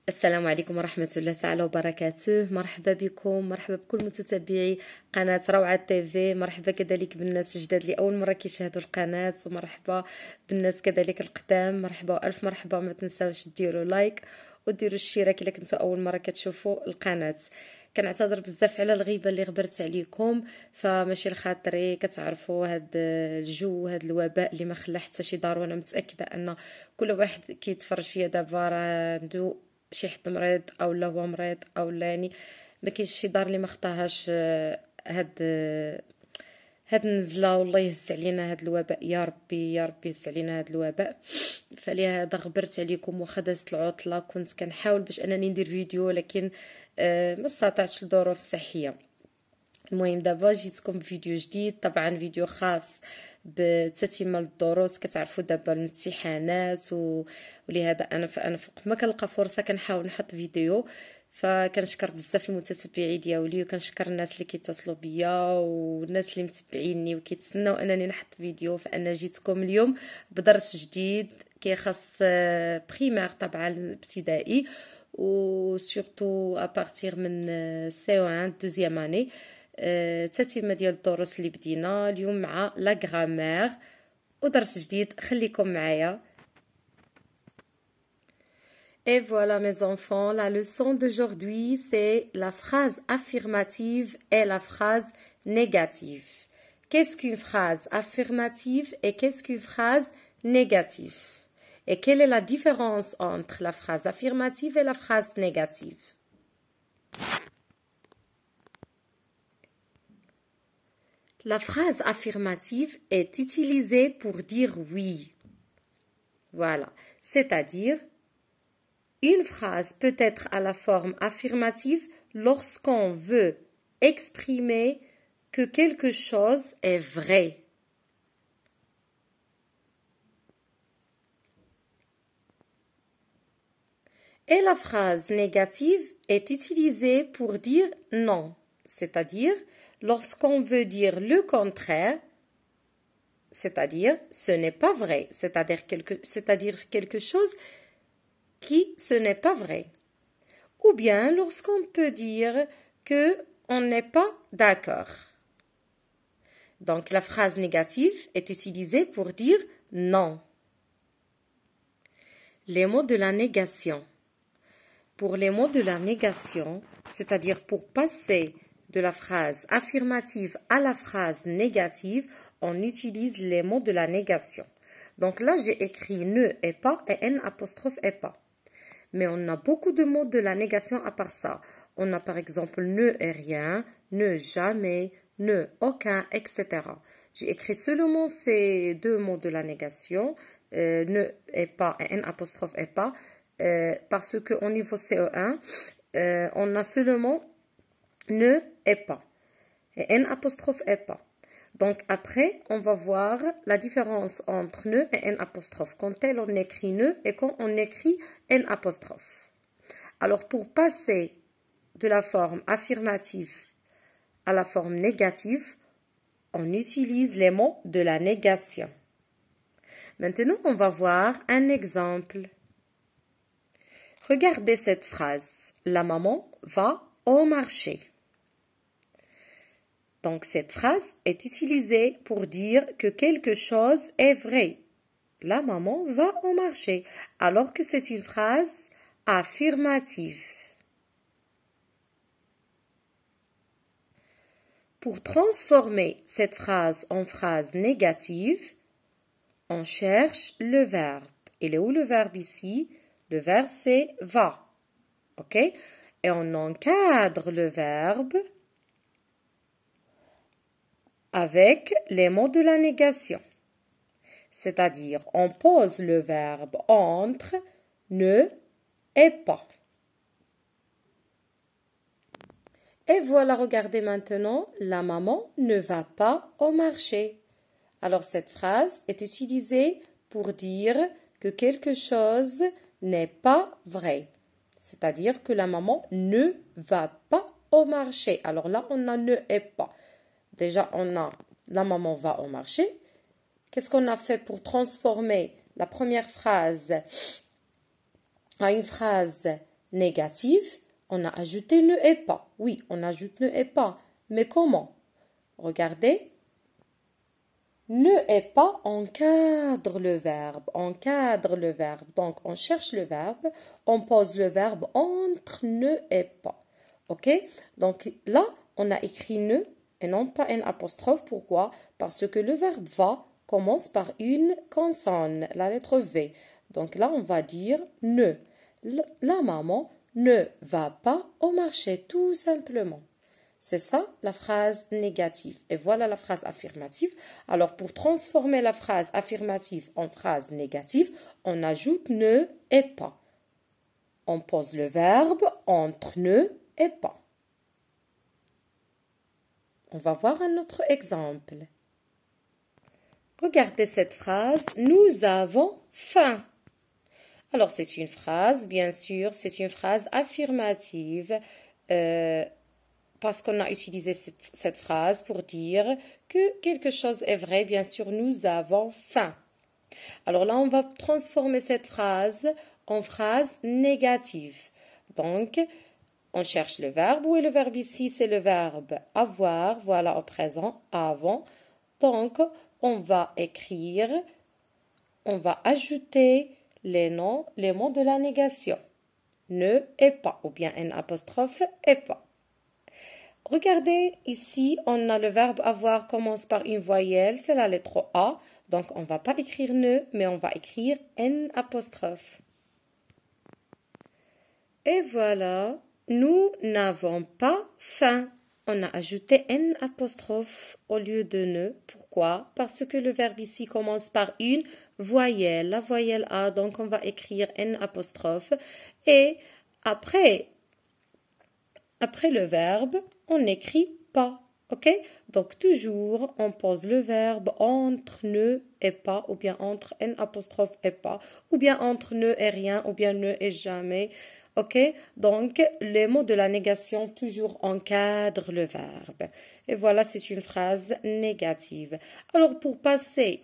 السلام عليكم ورحمة الله تعالى وبركاته. مرحبا بكم، مرحبا بكل متتبعي قناة روعة تيفي. مرحبا كذلك بالناس الجداد اللي أول مرة كيشاهدوا القناة، ومرحبا بالناس كذلك القدام. مرحبا وألف مرحبا. ما تنساوش ديروا لايك وديروا الاشتراك إلا كنتوا أول مرة كتشوفوا القناة. كنعتذر بزاف على الغيبه اللي غبرت عليكم، فماشي لخاطري. كتعرفوا هاد الجو، هاد الوباء اللي ما خلى حتى شي دار، وانا متاكده ان كل واحد كيتفرج فيا دابا راه عنده شي حد مريض او لا هو مريض او لا، يعني ما كاينش شي دار اللي ما خطاهاش هاد النزله. والله يهز علينا هاد الوباء، يا ربي يا ربي يهز علينا هاد الوباء. فلهذا غبرت عليكم وخدست العطله. كنت كنحاول باش انني ندير فيديو، لكن ما استطعتش الظروف الصحيه. المهم دابا جيتكم بفيديو جديد، طبعا فيديو خاص بتتمه الدروس. كتعرفوا دابا الامتحانات ولهذا انا فوق ما كنلقى فرصه كنحاول نحط فيديو. فكنشكر بزاف المتتبعين ديالي، وكنشكر الناس اللي كيتصلوا بيا والناس اللي متبعيني وكيتسناو انني نحط فيديو. فانا جيتكم اليوم بدرس جديد كيخص بريمير، طبعا الابتدائي، و surtout à partir من CE1 دوزيام اني. تتمه ديال الدروس اللي بدينا اليوم مع لا غرامير ودرس جديد. خليكم معايا. Et voilà mes enfants, la leçon d'aujourd'hui c'est la phrase affirmative et la phrase négative. Qu'est-ce qu'une phrase affirmative et qu'est-ce qu'une phrase négative? Et quelle est la différence entre la phrase affirmative et la phrase négative? La phrase affirmative est utilisée pour dire oui. Voilà, c'est-à-dire une phrase peut être à la forme affirmative lorsqu'on veut exprimer que quelque chose est vrai. Et la phrase négative est utilisée pour dire non, c'est-à-dire lorsqu'on veut dire le contraire, c'est-à-dire ce n'est pas vrai, c'est-à-dire quelque chose qui ce n'est pas vrai. Ou bien lorsqu'on peut dire que on n'est pas d'accord. Donc la phrase négative est utilisée pour dire non. Les mots de la négation. Pour les mots de la négation, c'est-à-dire pour passer de la phrase affirmative à la phrase négative, on utilise les mots de la négation. Donc là, j'ai écrit ne et pas et n apostrophe et pas. Mais on a beaucoup de mots de la négation à part ça. On a par exemple ne et rien, ne jamais, ne aucun, etc. J'ai écrit seulement ces deux mots de la négation, ne et pas et n apostrophe et pas, parce qu'au niveau CE1, on a seulement ne et pas, et n apostrophe et pas. Donc après, on va voir la différence entre ne et n apostrophe. Quand on écrit ne et quand on écrit n apostrophe. Alors pour passer de la forme affirmative à la forme négative, on utilise les mots de la négation. Maintenant, on va voir un exemple. Regardez cette phrase. La maman va au marché. Donc cette phrase est utilisée pour dire que quelque chose est vrai. La maman va au marché, alors que c'est une phrase affirmative. Pour transformer cette phrase en phrase négative, on cherche le verbe. Il est où le verbe ici? Le verbe c'est va. Ok? Et on encadre le verbe avec les mots de la négation. C'est-à-dire, on pose le verbe entre ne et pas. Et voilà, regardez maintenant, la maman ne va pas au marché. Alors, cette phrase est utilisée pour dire que quelque chose n'est pas vrai. C'est-à-dire que la maman ne va pas au marché. Alors là, on a ne et pas. Déjà, on a la maman va au marché. Qu'est-ce qu'on a fait pour transformer la première phrase à une phrase négative, on a ajouté ne est pas. Oui, on ajoute ne est pas. Mais comment? Regardez. Ne est pas encadre le verbe. Encadre le verbe. Donc, on cherche le verbe. On pose le verbe entre ne est pas. OK? Donc, là, on a écrit ne et non pas un apostrophe. Pourquoi? Parce que le verbe va commence par une consonne, la lettre V. Donc là, on va dire ne. La maman ne va pas au marché, tout simplement. C'est ça la phrase négative. Et voilà la phrase affirmative. Alors, pour transformer la phrase affirmative en phrase négative, on ajoute ne et pas. On pose le verbe entre ne et pas. On va voir un autre exemple. Regardez cette phrase. Nous avons faim. Alors, c'est une phrase, bien sûr, c'est une phrase affirmative parce qu'on a utilisé cette phrase pour dire que quelque chose est vrai. Bien sûr, nous avons faim. Alors là, on va transformer cette phrase en phrase négative. Donc, on cherche le verbe. Où est le verbe ici? C'est le verbe avoir. Voilà, au présent, avant. Donc, on va écrire, on va ajouter les mots de la négation. Ne et pas, ou bien un apostrophe et pas. Regardez, ici, on a le verbe avoir commence par une voyelle, c'est la lettre A. Donc, on ne va pas écrire ne, mais on va écrire un apostrophe. Et voilà, nous n'avons pas faim. On a ajouté un apostrophe au lieu de ne. Pourquoi? Parce que le verbe ici commence par une voyelle, la voyelle A. Donc, on va écrire un apostrophe. Et après le verbe, on écrit pas. OK? Donc, toujours, on pose le verbe entre ne et pas, ou bien entre un apostrophe et pas, ou bien entre ne et rien, ou bien ne et jamais. OK? Donc, les mots de la négation toujours encadrent le verbe. Et voilà, c'est une phrase négative. Alors, pour passer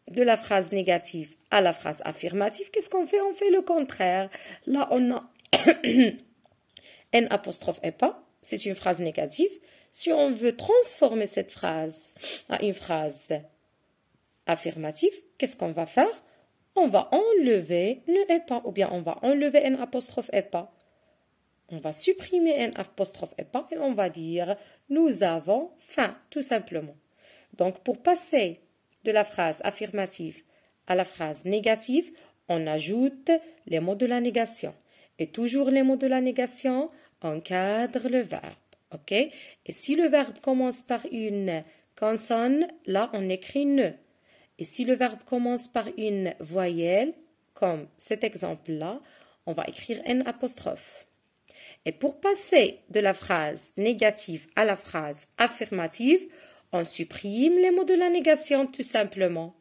de la phrase négative à la phrase affirmative, qu'est-ce qu'on fait? On fait le contraire. Là, on a un apostrophe et pas. C'est une phrase négative. Si on veut transformer cette phrase à une phrase affirmative, qu'est-ce qu'on va faire? On va enlever ne et pas, ou bien on va enlever un apostrophe et pas. On va supprimer un apostrophe et pas et on va dire nous avons faim, tout simplement. Donc, pour passer de la phrase affirmative à la phrase négative, on ajoute les mots de la négation. Et toujours les mots de la négation encadrent le verbe. OK? Et si le verbe commence par une consonne, là, on écrit ne. Et si le verbe commence par une voyelle, comme cet exemple-là, on va écrire un apostrophe. Et pour passer de la phrase négative à la phrase affirmative, on supprime les mots de la négation tout simplement.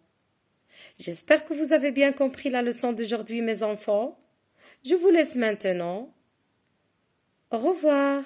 J'espère que vous avez bien compris la leçon d'aujourd'hui, mes enfants. Je vous laisse maintenant. Au revoir.